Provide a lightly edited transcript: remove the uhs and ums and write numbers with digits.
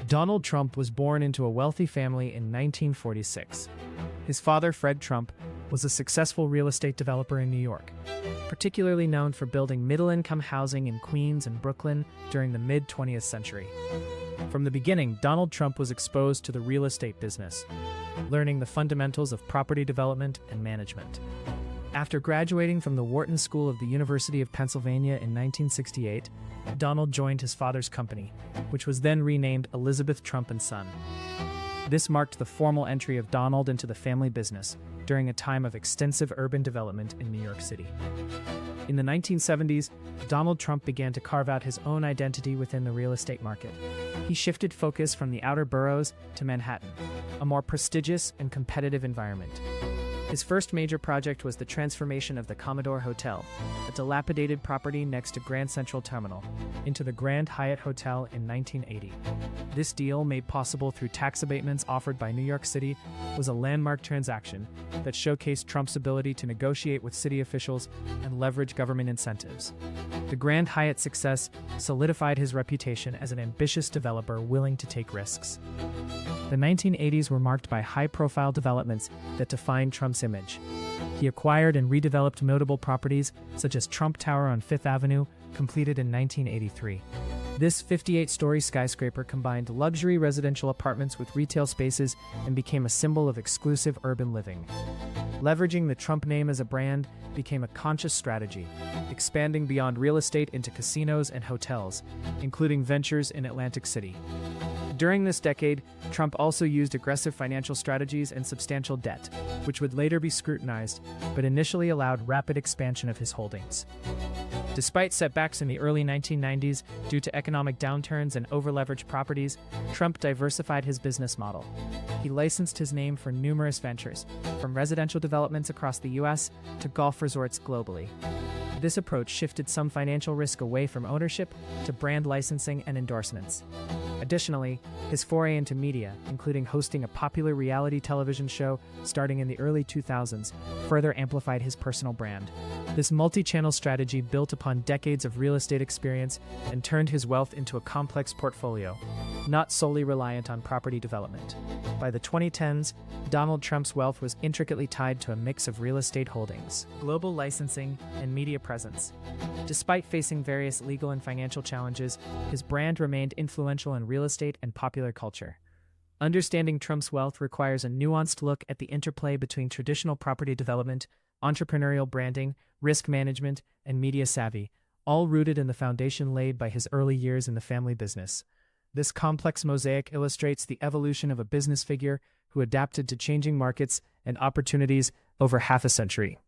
Donald Trump was born into a wealthy family in 1946. His father, Fred Trump, was a successful real estate developer in New York, particularly known for building middle-income housing in Queens and Brooklyn during the mid-20th century. From the beginning, Donald Trump was exposed to the real estate business, learning the fundamentals of property development and management. After graduating from the Wharton School of the University of Pennsylvania in 1968, Donald joined his father's company, which was then renamed Elizabeth Trump & Son. This marked the formal entry of Donald into the family business during a time of extensive urban development in New York City. In the 1970s, Donald Trump began to carve out his own identity within the real estate market. He shifted focus from the outer boroughs to Manhattan, a more prestigious and competitive environment. His first major project was the transformation of the Commodore Hotel, a dilapidated property next to Grand Central Terminal, into the Grand Hyatt Hotel in 1980. This deal, made possible through tax abatements offered by New York City, was a landmark transaction that showcased Trump's ability to negotiate with city officials and leverage government incentives. The Grand Hyatt's success solidified his reputation as an ambitious developer willing to take risks. The 1980s were marked by high-profile developments that defined Trump's image. He acquired and redeveloped notable properties such as Trump Tower on Fifth Avenue, completed in 1983. This 58-story skyscraper combined luxury residential apartments with retail spaces and became a symbol of exclusive urban living. Leveraging the Trump name as a brand became a conscious strategy, expanding beyond real estate into casinos and hotels, including ventures in Atlantic City. During this decade, Trump also used aggressive financial strategies and substantial debt, which would later be scrutinized, but initially allowed rapid expansion of his holdings. Despite setbacks in the early 1990s due to economic downturns and over-leveraged properties, Trump diversified his business model. He licensed his name for numerous ventures, from residential developments across the U.S. to golf resorts globally. This approach shifted some financial risk away from ownership to brand licensing and endorsements. Additionally, his foray into media, including hosting a popular reality television show starting in the early 2000s, further amplified his personal brand. This multi-channel strategy built upon decades of real estate experience and turned his wealth into a complex portfolio, not solely reliant on property development. By the 2010s, Donald Trump's wealth was intricately tied to a mix of real estate holdings, global licensing, and media presence. Despite facing various legal and financial challenges, his brand remained influential in real estate and popular culture. Understanding Trump's wealth requires a nuanced look at the interplay between traditional property development, entrepreneurial branding, risk management, and media savvy, all rooted in the foundation laid by his early years in the family business. This complex mosaic illustrates the evolution of a business figure who adapted to changing markets and opportunities over half a century.